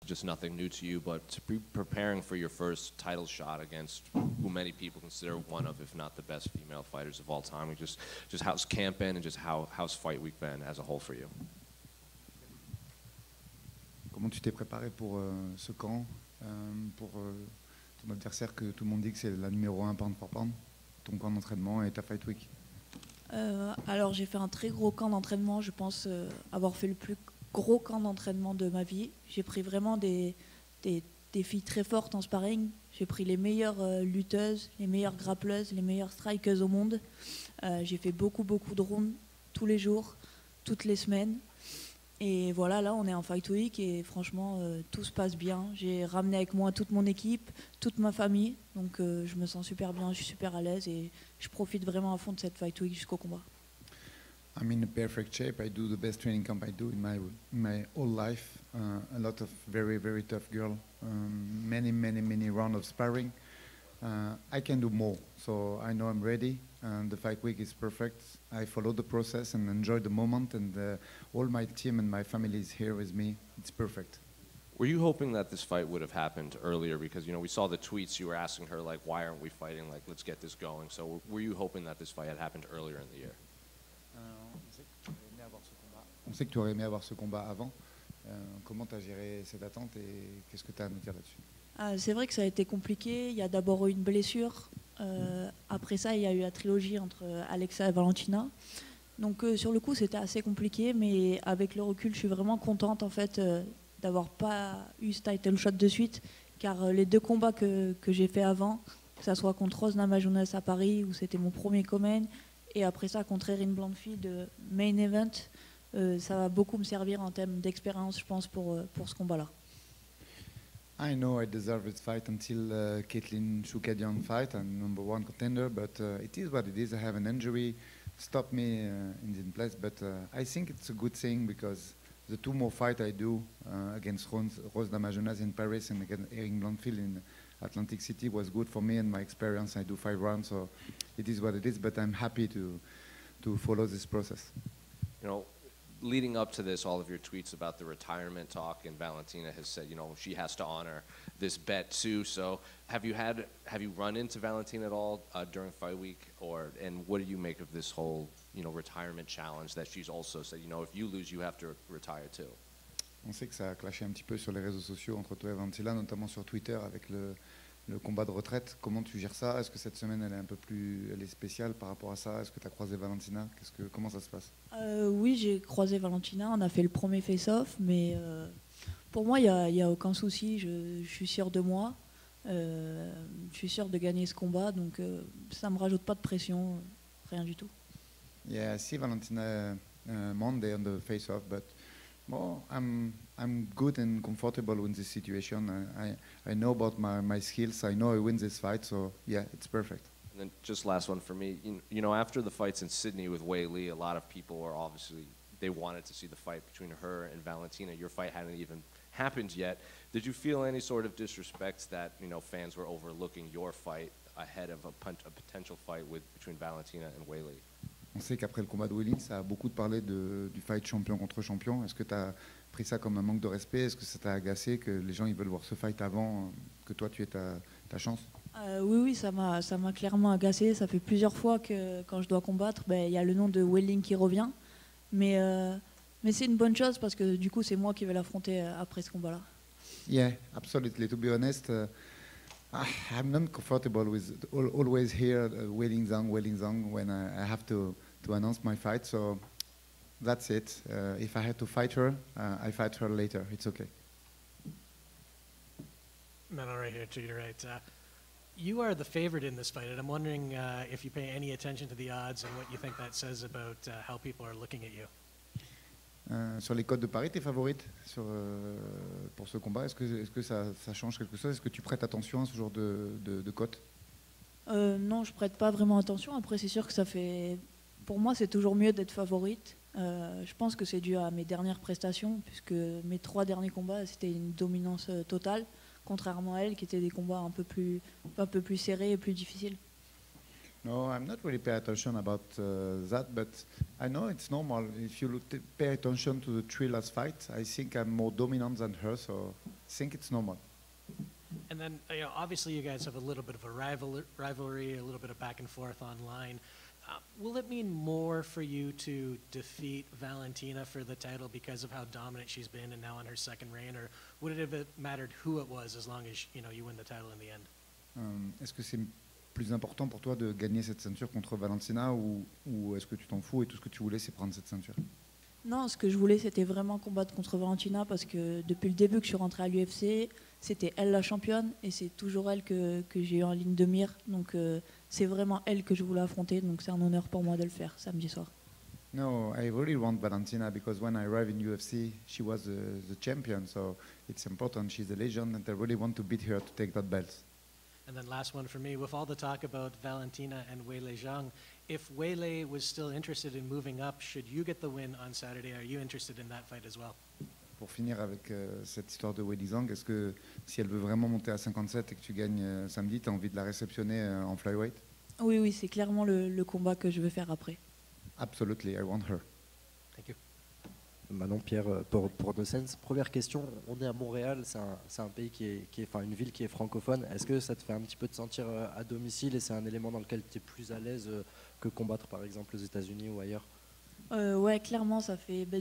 just nothing new to you, but to be preparing for your first title shot against who many people consider one of, if not the best female fighters of all time, just how's camp been and just how's fight week been as a whole for you? Comment tu t'es préparé pour ce camp, pour ton adversaire que tout le monde dit que c'est la numéro 1 pound for pound, ton camp d'entraînement et ta fight week? Alors j'ai fait un très gros camp d'entraînement, je pense avoir fait le plus gros camp d'entraînement de ma vie. J'ai pris vraiment des filles très fortes en sparring. J'ai pris les meilleures lutteuses, les meilleures grappleuses, les meilleures strikeuses au monde. J'ai fait beaucoup de rounds tous les jours, toutes les semaines. Et voilà, là on est en fight week et franchement tout se passe bien. J'ai ramené avec moi toute mon équipe, toute ma famille. Donc je me sens super bien, je suis super à l'aise et je profite vraiment à fond de cette fight week jusqu'au combat. I'm in a perfect shape. I do the best training camp I do in my whole life. A lot of very tough girl. Many rounds of sparring. I can do more, so I know I'm ready. And the fight week is perfect. I follow the process and enjoy the moment, and all my team and my family is here with me. It's perfect. Were you hoping that this fight would have happened earlier? Because, you know, we saw the tweets, you were asking her, like, why aren't we fighting? Like, let's get this going. So were you hoping that this fight had happened earlier in the year? On sait que tu aurais aimé avoir ce combat avant. Comment tu as géré cette attente et qu'est-ce que tu as à nous dire là-dessus? C'est vrai que ça a été compliqué. Il y a d'abord eu une blessure. Après ça, il y a eu la trilogie entre Alexa et Valentina. Donc sur le coup, c'était assez compliqué. Mais avec le recul, je suis vraiment contente en fait d'avoir pas eu ce title shot de suite. Car les deux combats que j'ai fait avant, que ce soit contre Rose Namajunas à Paris, où c'était mon premier co-main, et après ça contre Erin Blanchfield, main event, ça va beaucoup me servir en termes d'expérience, je pense, pour ce combat-là. I know I deserve this fight until Caitlin Choukadian fight. I'm number 1 contender, but it is what it is. I have an injury, stopped me in this place, but I think it's a good thing because the 2 more fights I do against Rose Namajunas in Paris and against Erin Blanchfield in Atlantic City was good for me and my experience. I do 5 rounds, so it is what it is, but I'm happy to follow this process. You know, leading up to this, all of your tweets about the retirement talk, and Valentina has said, you know, she has to honor this bet too. So have you run into Valentina at all during fight week, and what do you make of this whole, you know, retirement challenge that she's also said, you know, if you lose, you have to retire too? On sait que ça a clashé un petit peu sur les réseaux sociaux entre toi et Valentina, notamment sur Twitter avec le combat de retraite. Comment tu gères ça? Est-ce que cette semaine elle est spéciale par rapport à ça? Est-ce que tu as croisé Valentina? Comment ça se passe? Oui, j'ai croisé Valentina, on a fait le premier face-off, mais pour moi il n'y a aucun souci, je suis sûre de moi, je suis sûre de gagner ce combat, donc ça ne me rajoute pas de pression, rien du tout. Yeah, I see Valentina Monday on the face-off, but well, I'm good and comfortable with this situation. I know about my skills. I know I win this fight, so yeah, it's perfect. And then just last one for me. You know, after the fights in Sydney with Wei Li, a lot of people were obviously, they wanted to see the fight between her and Valentina. Your fight hadn't even happened yet. Did you feel any sort of disrespect that, you know, fans were overlooking your fight ahead of a potential fight between Valentina and Wei Li? On sait qu'après le combat de Weili, ça a beaucoup parlé du fight champion contre champion. Est-ce que tu as pris ça comme un manque de respect? Est-ce que ça t'a agacé que les gens ils veulent voir ce fight avant que toi tu aies ta chance? Oui, ça m'a clairement agacé. Ça fait plusieurs fois que quand je dois combattre, il y a le nom de Weili qui revient. Mais c'est une bonne chose parce que du coup c'est moi qui vais l'affronter après ce combat-là. Yeah, absolutely. To be honest, I'm not comfortable with always here Weili Zhang when I have to announce my fight. So that's it. If I had to fight her, I fight her later. It's okay. Manon, right here to your right. You are the favorite in this fight, and I'm wondering if you pay any attention to the odds and what you think that says about how people are looking at you. Sur les codes de Paris, t'es favorite pour ce combat? Est-ce que ça change quelque chose? Est-ce que tu prêtes attention à ce genre de cotes? Non, je prête pas vraiment attention. Après, c'est sûr que ça fait... Pour moi, c'est toujours mieux d'être favorite. Je pense que c'est dû à mes dernières prestations, puisque mes 3 derniers combats, c'était une dominance totale, contrairement à elle, qui étaient des combats un peu plus serrés et plus difficiles. No, I'm not really paying attention about that, but I know it's normal. If you pay attention to the three last fights, I think I'm more dominant than her, so I think it's normal. And then, obviously you guys have a little bit of a rivalry, a little bit of back and forth online. Will it mean more for you to defeat Valentina for the title because of how dominant she's been and now in her second reign, or would it have mattered who it was as long as you win the title in the end? Est-ce que c'est plus important pour toi de gagner cette ceinture contre Valentina ou est-ce que tu t'en fous et tout ce que tu voulais c'est prendre cette ceinture? Non, ce que je voulais, c'était vraiment combattre contre Valentina parce que depuis le début que je suis rentrée à l'UFC, c'était elle la championne et c'est toujours elle que j'ai eu en ligne de mire. Donc c'est vraiment elle que je voulais affronter. Donc c'est un honneur pour moi de le faire samedi soir. No, I really want Valentina because when I arrived in UFC, she was the champion, so it's important. She's a legend and I really want to beat her to take that belt. And then last one for me, with all the talk about Valentina and Weili Zhang, if Weili was still interested in moving up, should you get the win on Saturday? Are you interested in that fight as well? Pour finir avec cette histoire de Weili Zhang, est-ce que si elle veut vraiment monter à 57 et que tu gagnes samedi, tu as envie de la réceptionner en flyweight? Oui, oui, c'est clairement le combat que je veux faire après. Absolutely, I want her. Thank you. Manon Pierre pour Nocens. Première question, on est à Montréal, c'est un pays enfin une ville qui est francophone. Est-ce que ça te fait un petit peu te sentir à domicile et c'est un élément dans lequel tu es plus à l'aise que combattre par exemple aux États-Unis ou ailleurs? Ouais, clairement,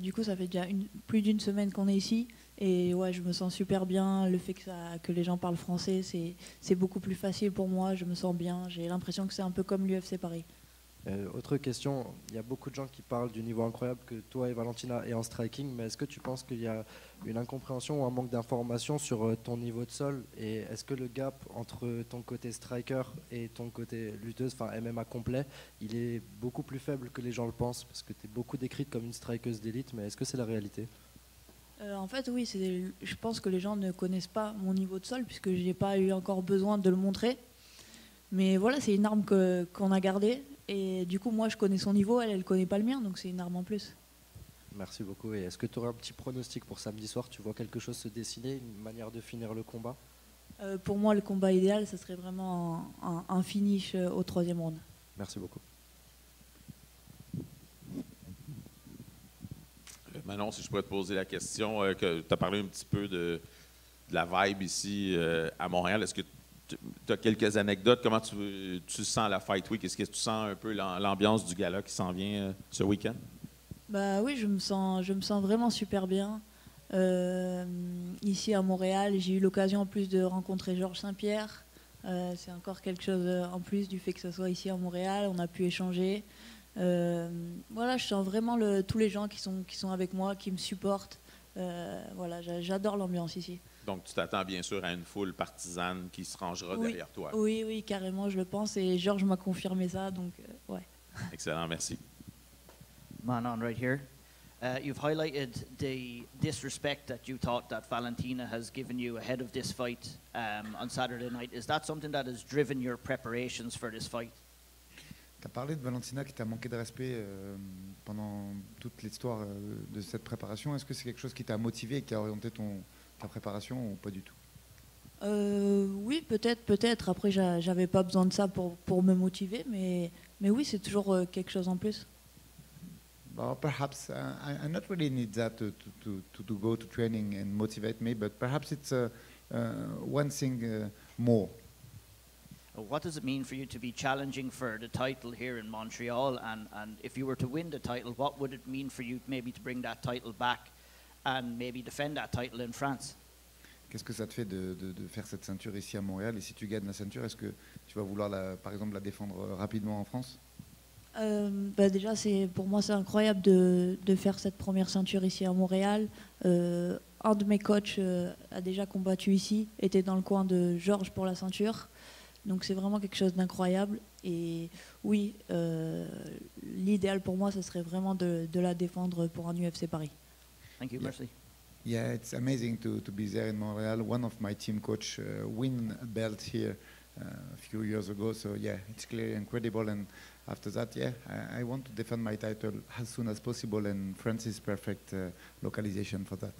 du coup, ça fait déjà plus d'une semaine qu'on est ici et ouais, je me sens super bien. Le fait que les gens parlent français, c'est beaucoup plus facile pour moi. Je me sens bien. J'ai l'impression que c'est un peu comme l'UFC Paris. Autre question, il y a beaucoup de gens qui parlent du niveau incroyable que toi et Valentina est en striking, mais est-ce que tu penses qu'il y a une incompréhension ou un manque d'information sur ton niveau de sol? Et est-ce que le gap entre ton côté striker et ton côté lutteuse, enfin MMA complet, il est beaucoup plus faible que les gens le pensent? Parce que tu es beaucoup décrite comme une strikeuse d'élite, mais est-ce que c'est la réalité? En fait, oui, je pense que les gens ne connaissent pas mon niveau de sol puisque je n'ai pas eu encore besoin de le montrer. Mais voilà, c'est une arme qu'on a gardée. Et du coup, moi, je connais son niveau, elle ne connaît pas le mien, donc c'est une arme en plus. Merci beaucoup. Et est-ce que tu aurais un petit pronostic pour samedi soir? Tu vois quelque chose se dessiner, une manière de finir le combat? Pour moi, le combat idéal, ce serait vraiment un finish au 3e round. Merci beaucoup. Manon, si je pourrais te poser la question, que tu as parlé un petit peu de la vibe ici à Montréal. Est-ce que tu as quelques anecdotes? Comment tu sens la Fight Week? Est-ce que tu sens un peu l'ambiance du gala qui s'en vient ce week-end? Bah oui, je me sens vraiment super bien. Ici à Montréal, j'ai eu l'occasion en plus de rencontrer Georges Saint-Pierre. C'est encore quelque chose en plus du fait que ce soit ici à Montréal. On a pu échanger. Voilà, je sens vraiment tous les gens qui sont avec moi, qui me supportent. Voilà, j'adore l'ambiance ici. Donc, tu t'attends bien sûr à une foule partisane qui se rangera Oui, derrière toi. oui, oui, carrément, je le pense. Et Georges m'a confirmé ça, donc ouais. Excellent, merci. Manon, right here. You've highlighted the disrespect that you thought that Valentina has given you ahead of this fight on Saturday night. Is that something that has driven your preparations for this fight? Tu as parlé de Valentina qui t'a manqué de respect pendant toute l'histoire de cette préparation. Est-ce que c'est quelque chose qui t'a motivé et qui a orienté ta préparation ou pas du tout? Oui, peut-être. Après, j'avais pas besoin de ça pour me motiver, mais oui, c'est toujours quelque chose en plus. Well, perhaps I not really need that to go to training and motivate me, but perhaps it's one thing more. What does it mean for you to be challenging for the title here in Montreal? And if you were to win the title, what would it mean for you maybe to bring that title back and maybe defend that title in France? Qu'est-ce que ça te fait de faire cette ceinture ici à Montréal? Et si tu gagnes la ceinture, est-ce que tu vas vouloir, par exemple, la défendre rapidement en France? Déjà, pour moi, c'est incroyable de faire cette première ceinture ici à Montréal. Un de mes coachs a déjà combattu ici, était dans le coin de Georges pour la ceinture. Donc c'est vraiment quelque chose d'incroyable. Et oui, l'idéal pour moi, ce serait vraiment de la défendre pour un UFC Paris. Thank you, merci. Yeah, it's amazing to be there in Montreal. One of my team coach win a belt here a few years ago. So yeah, it's clearly incredible. And after that, yeah, I want to defend my title as soon as possible. And France is perfect localization for that.